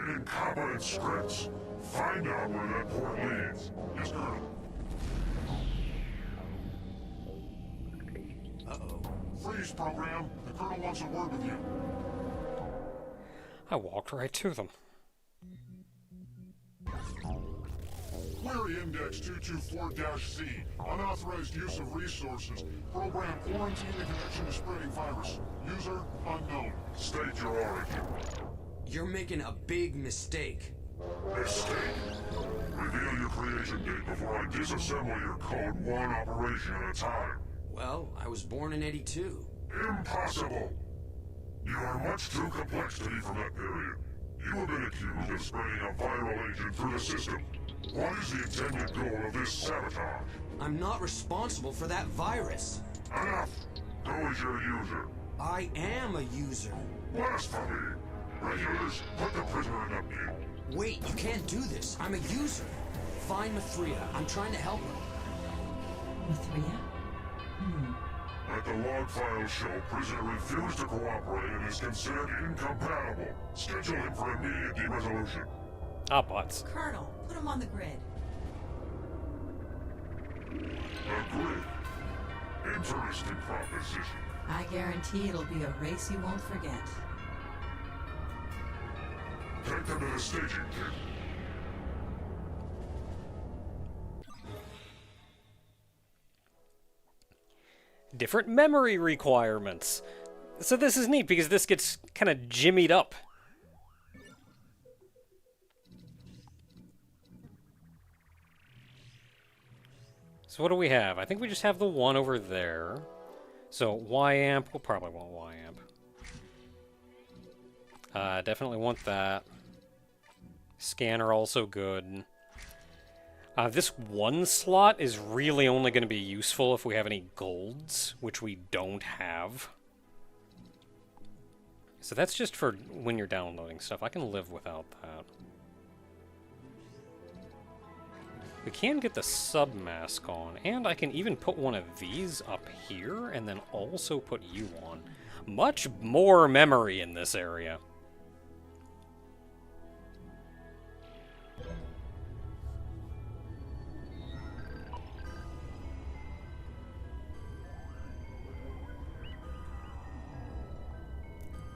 incompetent scripts. Find out where that port leads. Yes, Colonel. Uh-oh. Freeze, program. The Colonel wants a word with you. I walked right to them. Query Index 224-C. Unauthorized use of resources. Program quarantine in connection to spreading virus. User unknown. State your origin. You're making a big mistake. Mistake. Reveal your creation date before I disassemble your code one operation at a time. Well, I was born in '82. Impossible! You are much too complex to be from that period. You have been accused of spreading a viral agent through the system. What is the intended goal of this sabotage? I'm not responsible for that virus. Enough! Who is your user? I am a user. Blasphemy! Regulars, put the prisoner in update. Wait, you can't do this. I'm a user. Find Mithria. I'm trying to help her. Mithria? Let the log files show prisoner refused to cooperate and is considered incompatible. Schedule him for immediate de-resolution. Ah, butts. Colonel, put him on the grid. The grid. Interesting proposition. I guarantee it'll be a race you won't forget. Take them to the staging kit. Different memory requirements. So this is neat because this gets kind of jimmied up. So what do we have? I think we just have the one over there. So Y-amp, we'll probably want Y-amp. Definitely want that. Scanner also good. This one slot is really only going to be useful if we have any golds, which we don't have. So that's just for when you're downloading stuff. I can live without that. We can get the sub-mask on, and I can even put one of these up here, and then also put you on. Much more memory in this area.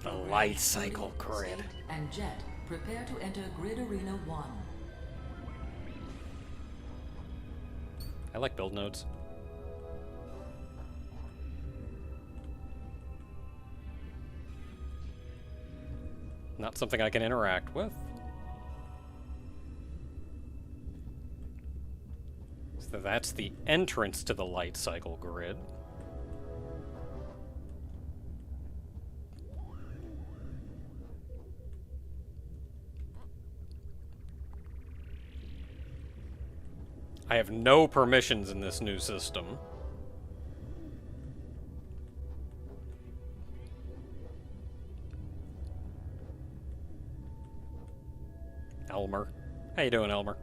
The light cycle grid. And Jet, prepare to enter Grid Arena 1. I like build nodes. Not something I can interact with. So that's the entrance to the light cycle grid. I have no permissions in this new system. Elmer. How you doing, Elmer?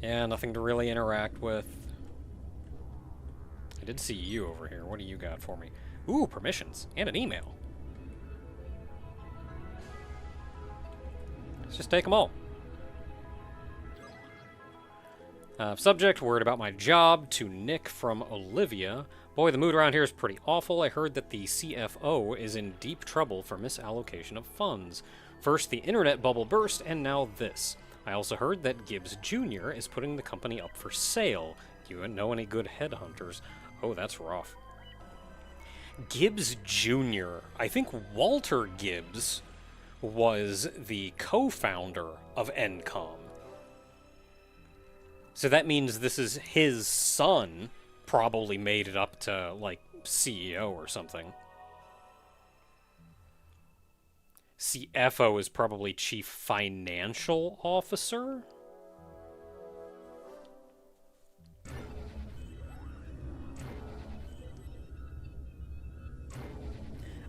Yeah, nothing to really interact with. I did see you over here. What do you got for me? Ooh, permissions. And an email. Let's just take them all. Subject, worried about my job, to Nick from Olivia. Boy, the mood around here is pretty awful. I heard that the CFO is in deep trouble for misallocation of funds. First, the internet bubble burst, and now this. I also heard that Gibbs Jr. is putting the company up for sale. Do you know any good headhunters? Oh, that's rough. Gibbs Jr. I think Walter Gibbs was the co-founder of Encom. So that means this is his son probably made it up to, like, CEO or something. CFO is probably Chief Financial Officer?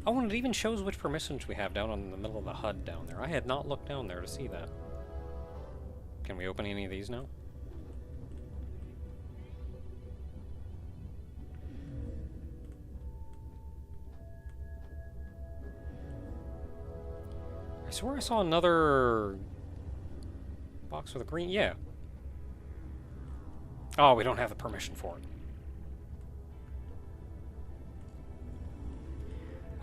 Oh, and it even shows which permissions we have down in the middle of the HUD down there. I had not looked down there to see that. Can we open any of these now? swear I saw another box with a green... Yeah. Oh, we don't have the permission for it.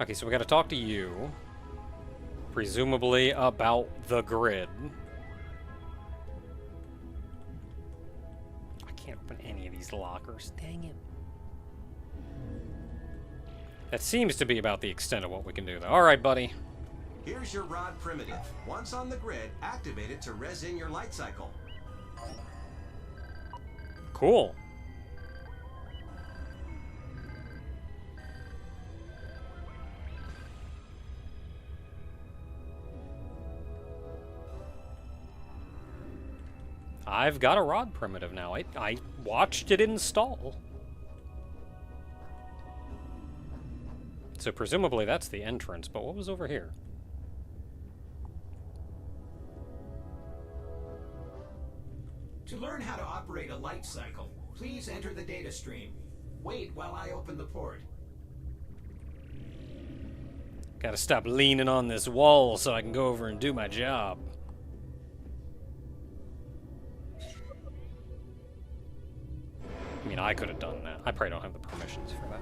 Okay, so we gotta talk to you. Presumably about the grid. I can't open any of these lockers. Dang it. That seems to be about the extent of what we can do, though. Alright, buddy. Here's your rod primitive. Once on the grid, activate it to res in your light cycle. Cool. I've got a rod primitive now. I watched it install. So presumably that's the entrance, but what was over here? To learn how to operate a light cycle, please enter the data stream. Wait while I open the port. Gotta stop leaning on this wall so I can go over and do my job. I mean, I could have done that. I probably don't have the permissions for that.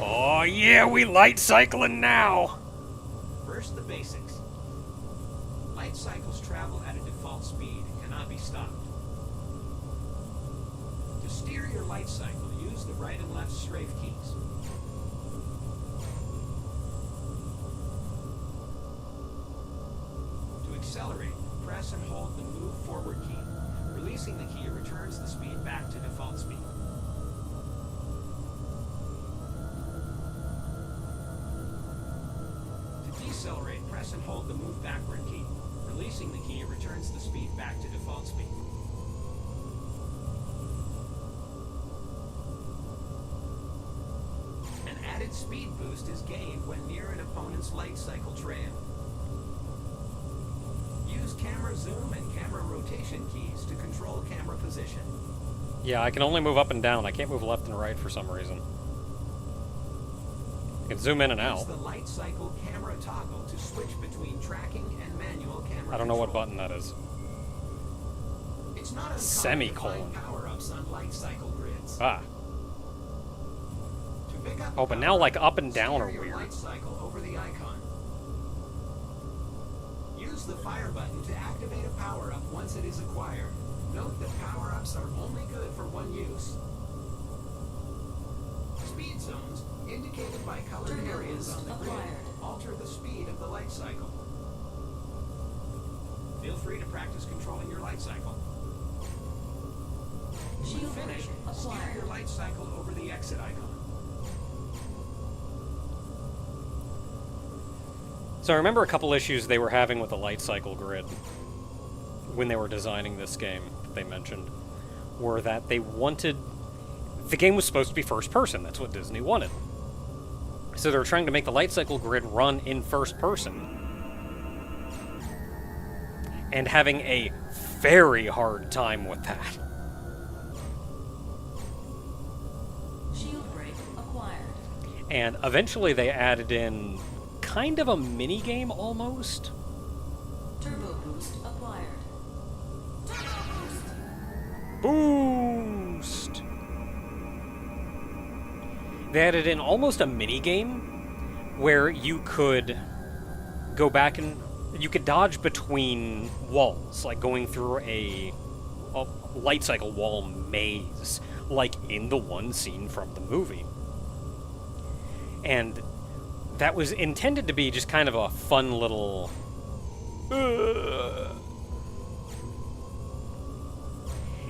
Oh yeah, we light cycling now! First, the basics. Light cycles travel at a default speed and cannot be stopped. To steer your light cycle, use the right and left strafe keys. To accelerate, press and hold the move forward key. Releasing the key returns the speed back to default speed. Decelerate, press and hold the move backward key. Releasing the key returns the speed back to default speed. An added speed boost is gained when near an opponent's light cycle trail. Use camera zoom and camera rotation keys to control camera position. Yeah, I can only move up and down. I can't move left and right for some reason. I can zoom in and out. Use the light cycle camera toggle to switch between tracking and manual camera I don't know what control. button that is. It's not uncommon Semicolon. to find power-ups on light cycle grids. Ah. To pick up Oh, but now, like, up and down steer are your weird. light cycle over the icon. Use the fire button to activate a power-up once it is acquired. Note that power-ups are only good for one use. Speed zones, indicated by colored Turbo areas on the boost grid, acquired. alter the speed of the light cycle. Feel free to practice controlling your light cycle. When Shield finished, break steer acquired. your light cycle over the exit icon. So I remember a couple issues they were having with the light cycle grid when they were designing this game, that they mentioned, were that they wanted... The game was supposed to be first person, that's what Disney wanted. So they were trying to make the light cycle grid run in first person, and having a very hard time with that. Shield break acquired. And eventually they added in kind of a mini-game almost. Turbo boost acquired. Boost! They added in almost a mini-game where you could go back and you could dodge between walls, like going through a light cycle wall maze, like in the one scene from the movie. And that was intended to be just kind of a fun little...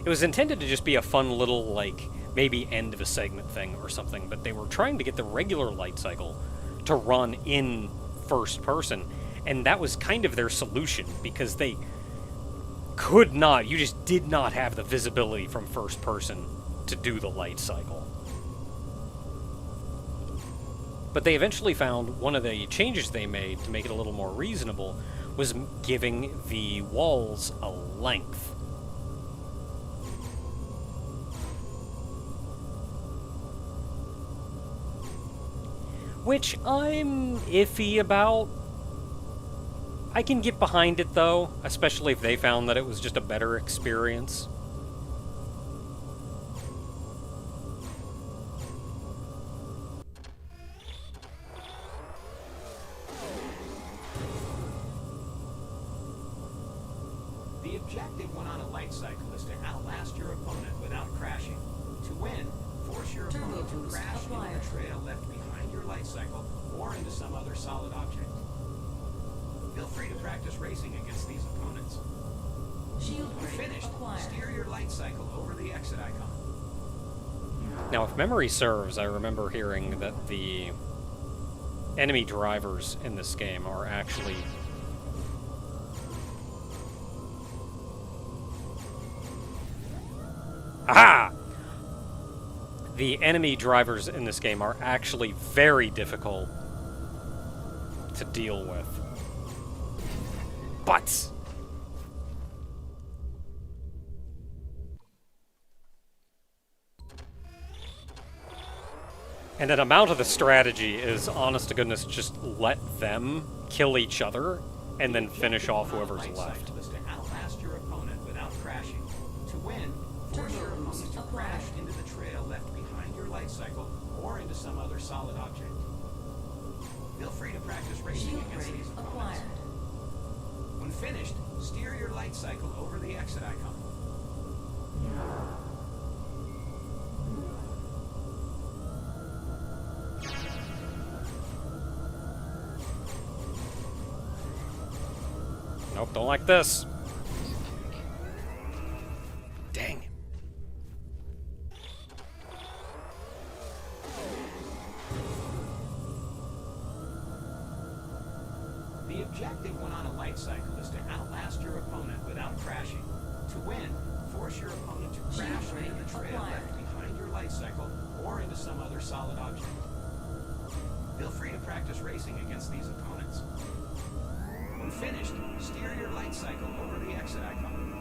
It was intended to just be a fun little, like, maybe end of a segment thing or something, but they were trying to get the regular light cycle to run in first person, and that was kind of their solution, because they could not, you just did not have the visibility from first person to do the light cycle. But they eventually found one of the changes they made to make it a little more reasonable was giving the walls a length. which I'm iffy about. I can get behind it, though, especially if they found that it was just a better experience. The objective when on a light cycle is to outlast your opponent without crashing. To win, force your Turbo opponent to boost crash into acquired. the trail left behind your light cycle or into some other solid object. Feel free to practice racing against these opponents. Shield When break finished, acquired. steer your light cycle over the exit icon. Now, if memory serves, I remember hearing that the enemy drivers in this game are actually... Aha! The enemy drivers in this game are actually very difficult to deal with. But... And an amount of the strategy is, honest to goodness, just let them kill each other and then finish off whoever's left. Is to outlast your opponent without crashing. To win, force your Turbo boost opponent to acquired. crash into the trail left behind your light cycle or into some other solid object. Feel free to practice racing Shield against break these opponents. acquired. When finished, steer your light cycle over the exit icon. Nope, don't like this. Dang. The objective when on a light cycle is to outlast your opponent without crashing. To win, force your opponent to crash break into the trail acquired. left behind your light cycle or into some other solid object. Feel free to practice racing against these opponents. When finished, steer your light cycle over the exit icon.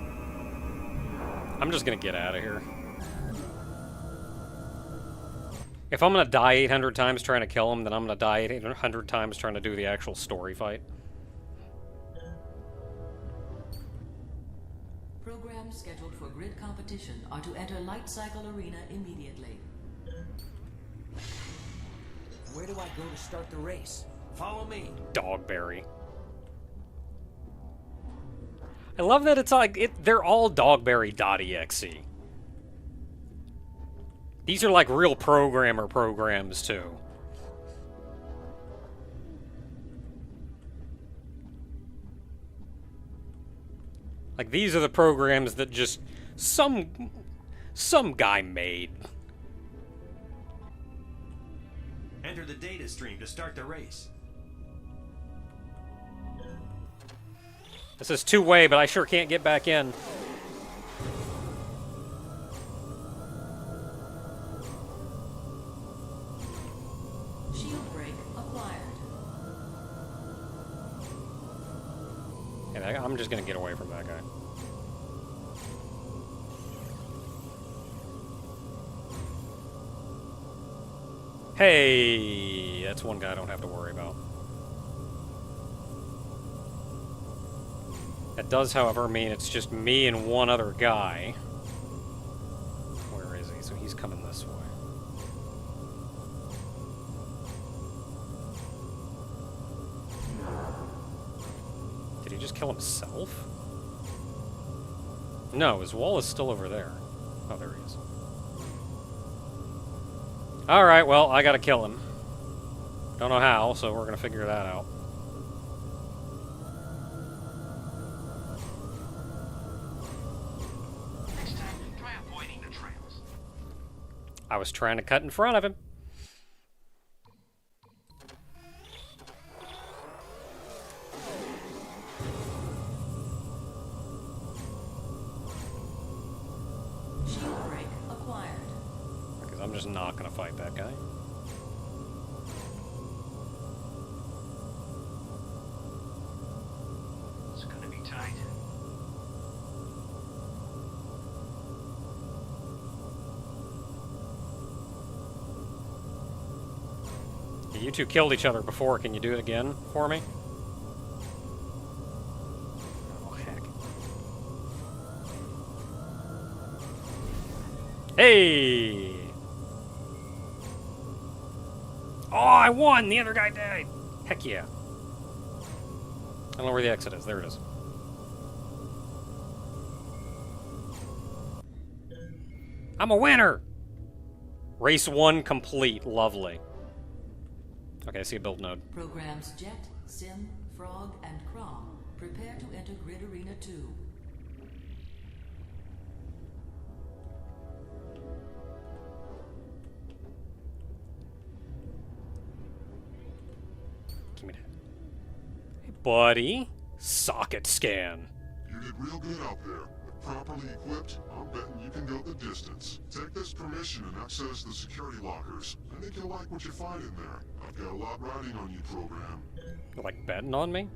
I'm just gonna get out of here. If I'm gonna die 800 times trying to kill him, then I'm gonna die 800 times trying to do the actual story fight. Programs scheduled for grid competition are to enter Light Cycle Arena immediately. Where do I go to start the race? Follow me. Dogberry. I love that it's like, they're all Dogberry.exe. These are like real programmer programs, too. Like, these are the programs that just some guy made. Enter the data stream to start the race. This is two-way, but I sure can't get back in. Shield break acquired. And I'm just gonna get away from that guy. Hey, that's one guy I don't have to worry about. That does, however, mean it's just me and one other guy. Where is he? So he's coming this way. Did he just kill himself? No, his wall is still over there. Oh, there he is. Alright, well, I gotta kill him. Don't know how, so we're gonna figure that out. Next time, try avoiding the trails. I was trying to cut in front of him. Shield break acquired. Because I'm just not gonna fight that guy. It's gonna be tight. You two killed each other before. Can you do it again for me? Oh, heck. Hey! Oh, I won! The other guy died! Heck yeah. I don't know where the exit is. There it is. I'm a winner! Race 1 complete. Lovely. Okay, I see a build node. Programs Jet, Sim, Frog, and Crom. Prepare to enter Grid Arena 2. Give me that. Hey, buddy. Socket scan. You did real good out there. If properly equipped, I'm betting you can go the distance. Take this permission and access the security lockers. I think you'll like what you find in there. I've got a lot riding on you, program. Like betting on me?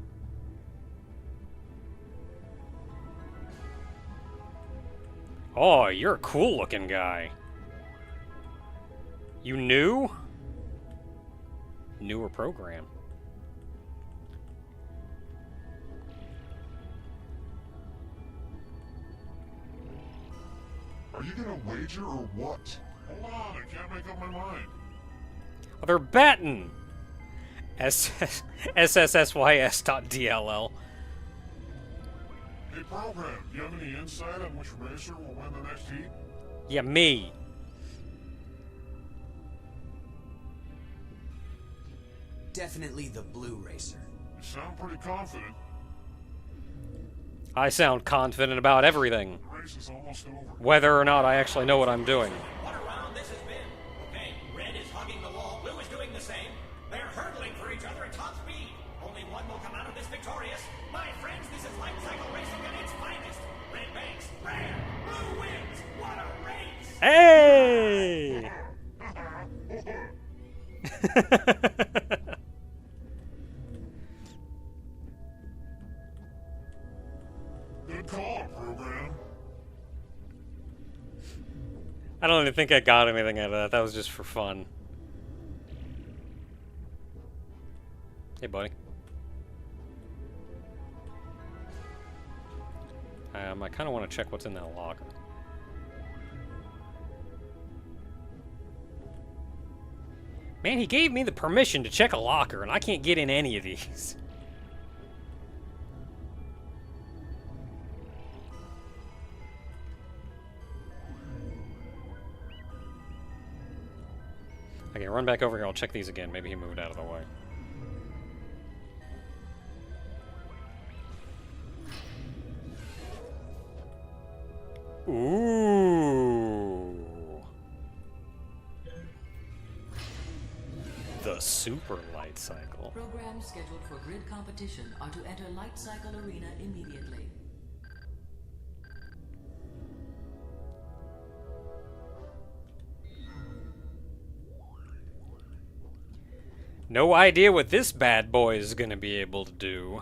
Oh, you're a cool looking guy. You new? Newer program. Are you gonna wager or what? Hold on, I can't make up my mind. Oh, they're betting! SSSYS.DLL. Hey, program, do you have any insight on which racer will win the next heat? Yeah, me. Definitely the blue racer. You sound pretty confident. I sound confident about everything. The race is almost over. Whether or not I actually know what I'm doing. What a round this has been. Okay, red is hugging the wall, blue is doing the same. They're hurtling for each other at top speed. Only one will come out of this victorious. My friends, this is light cycle racing at its finest. Red banks, red, blue wins. What a race! Hey! Good call, program. I don't even think I got anything out of that. That was just for fun. Hey, buddy. I kind of want to check what's in that locker. Man, he gave me the permission to check a locker, and I can't get in any of these. Okay, run back over here. I'll check these again. Maybe he moved out of the way. Ooh. The super light cycle. Programs scheduled for grid competition are to enter Light Cycle Arena immediately. No idea what this bad boy is going to be able to do.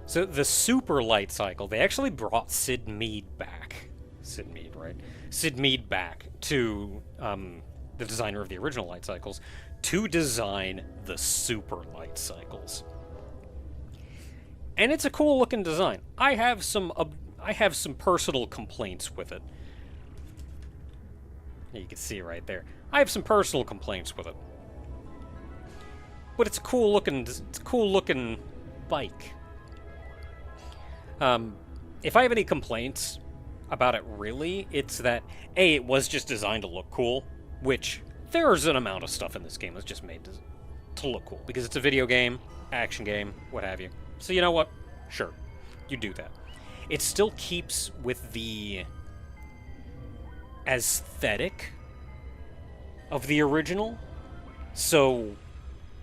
So the super light cycle, they actually brought Sid Mead back. Sid Mead, right? Sid Mead back to the designer of the original light cycles to design the super light cycles. And it's a cool looking design. I have some personal complaints with it. You can see right there. I have some personal complaints with it. But it's a cool looking bike. If I have any complaints about it really, it's that A, it was just designed to look cool, which there's an amount of stuff in this game that's just made to look cool because it's a video game, action game, what have you. So you know what? Sure. You do that. It still keeps with the aesthetic of the original, so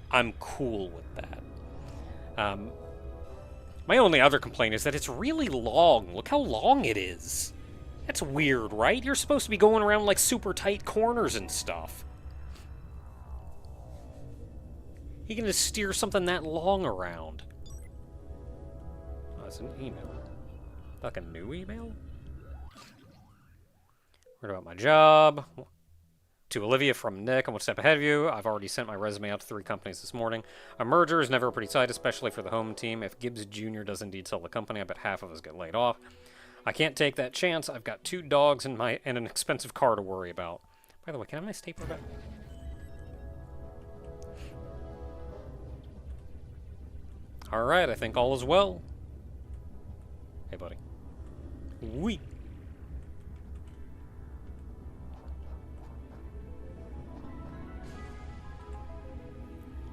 I'm cool with that. My only other complaint is that it's really long. Look how long it is. That's weird, right? You're supposed to be going around like super tight corners and stuff. You can just steer something that long around. Oh, it's an email. Like a new email? What about my job? To Olivia from Nick, I'm one step ahead of you. I've already sent my resume out to 3 companies this morning. A merger is never a pretty sight, especially for the home team. If Gibbs Jr. does indeed sell the company, I bet half of us get laid off. I can't take that chance. I've got 2 dogs and an expensive car to worry about. By the way, can I have my stapler back? Alright, I think all is well. Hey, buddy. Wee.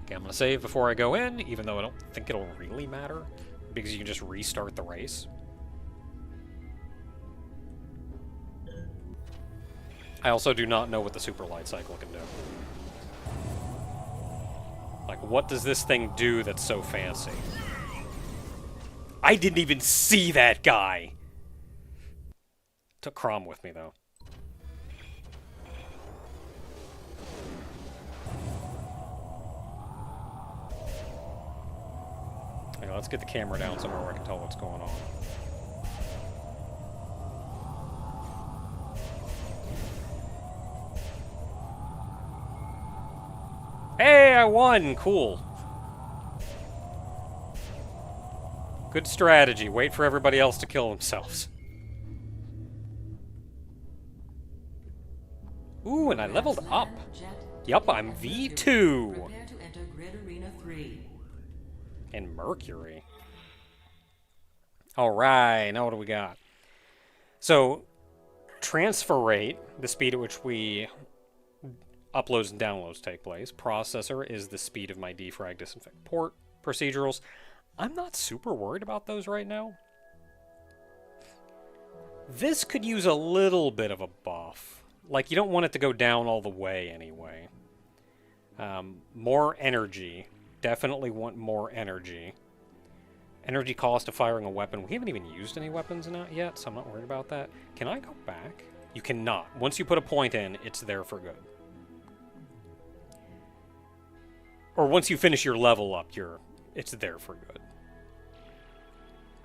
Okay, I'm going to save before I go in, even though I don't think it'll really matter, because you can just restart the race. I also do not know what the super light cycle can do. Like, what does this thing do that's so fancy? I didn't even see that guy! Took Crom with me, though. Okay, let's get the camera down somewhere where I can tell what's going on. Hey, I won! Cool. Good strategy. Wait for everybody else to kill themselves. Ooh, and I leveled up. Yup, I'm V2. Prepare to enter Grid Arena 3. And Mercury. Alright, now what do we got? So, transfer rate, the speed at which we uploads and downloads take place. Processor is the speed of my defrag, disinfect, port procedurals. I'm not super worried about those right now. This could use a little bit of a buff. Like, you don't want it to go down all the way anyway. More energy. Definitely want more energy. Energy cost of firing a weapon. We haven't even used any weapons in that yet, so I'm not worried about that. Can I go back? You cannot. Once you put a point in, it's there for good. Or once you finish your level up, it's there for good.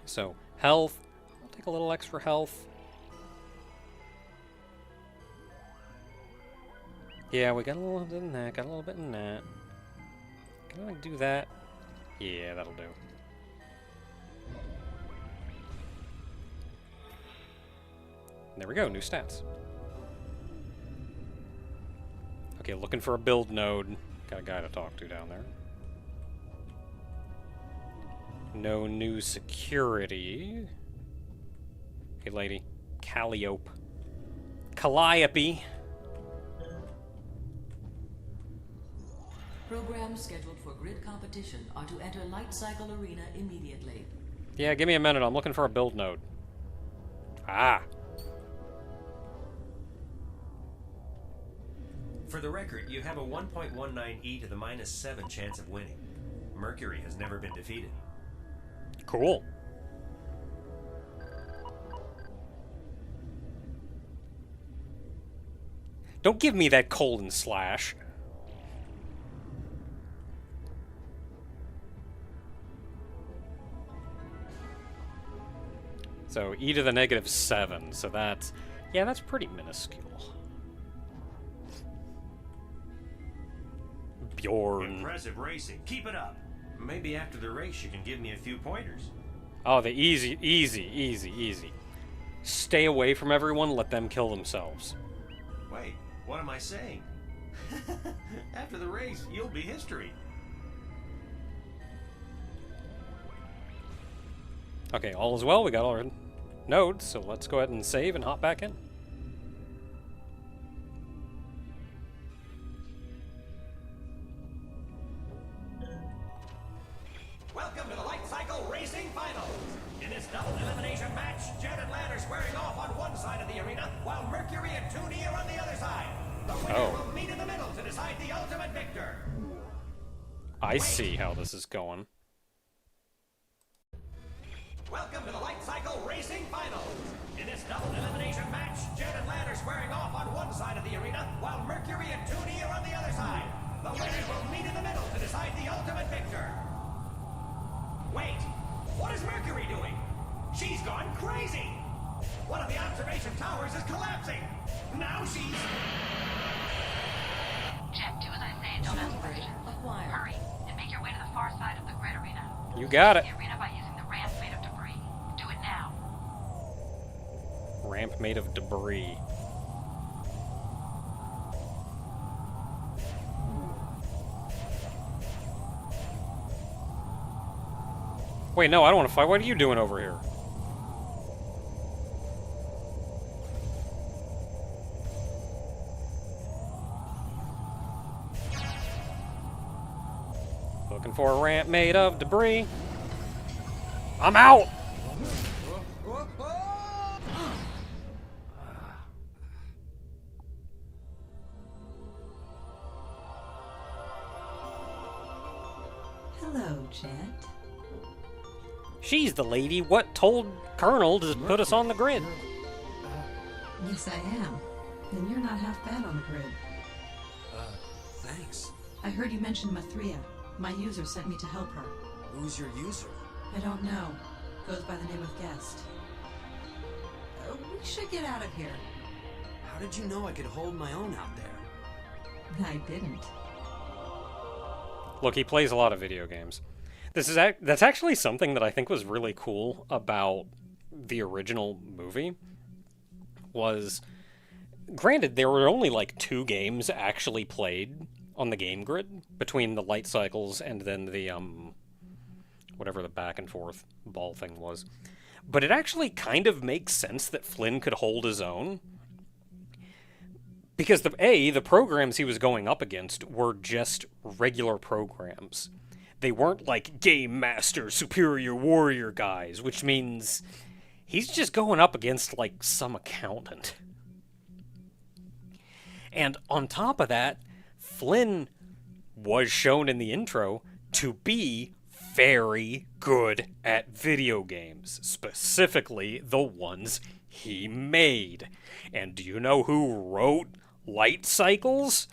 So, health. I'll take a little extra health. Yeah, we got a little bit in that, got a little bit in that. Can I do that? Yeah, that'll do. There we go, new stats. Okay, looking for a build node. Got a guy to talk to down there. No new security. Hey, lady. Calliope. Calliope. Programs scheduled for grid competition are to enter Light Cycle Arena immediately. Yeah, give me a minute. I'm looking for a build node. Ah. For the record, you have a 1.19 to the -7 chance of winning. Mercury has never been defeated. Cool. Don't give me that colon slash. So e to the -7, so that's... Yeah, that's pretty minuscule. Bjorn. Impressive racing. Keep it up. Maybe after the race you can give me a few pointers. Oh, the easy. Stay away from everyone, let them kill themselves. Wait, what am I saying? After the race, you'll be history. Okay, all is well. We got our nodes, so let's go ahead and save and hop back in. Welcome to the Light Cycle Racing Finals. In this double elimination match, Jet and Lad are squaring off on one side of the arena, while Mercury and Toonie are on the other side. The winner will meet in the middle to decide the ultimate victor. I see how this is going. Welcome to the Light Cycle Racing Finals. In this double elimination match, Jet and Lad are squaring off on one side of the arena, while Mercury and Toonie are on the other side. The winner will meet in the middle to decide the ultimate victor. Wait, what is Mercury doing? She's gone crazy! One of the observation towers is collapsing. Now she's... Don't aspirate. Acquired. Hurry, and make your way to the far side of the grid arena. You got it. The arena by using the ramp made of debris. Do it now. Ramp made of debris. Wait, no, I don't want to fight. What are you doing over here? Looking for a ramp made of debris. I'm out! Hello, Jet. She's the lady what told Colonel to put us on the grid. Yes, I am. Then you're not half bad on the grid. Thanks. I heard you mention Mathria. My user sent me to help her. Who's your user? I don't know. Goes by the name of Guest. We should get out of here. How did you know I could hold my own out there? I didn't. Look, he plays a lot of video games. That's actually something that I think was really cool about the original movie. Was, granted, there were only like 2 games actually played on the game grid between the light cycles and then the whatever the back and forth ball thing was. But it actually kind of makes sense that Flynn could hold his own. Because the programs he was going up against were just regular programs. They weren't like Game Master, Superior Warrior guys, which means he's just going up against like some accountant. And on top of that, Flynn was shown in the intro to be very good at video games, specifically the ones he made. And do you know who wrote Light Cycles?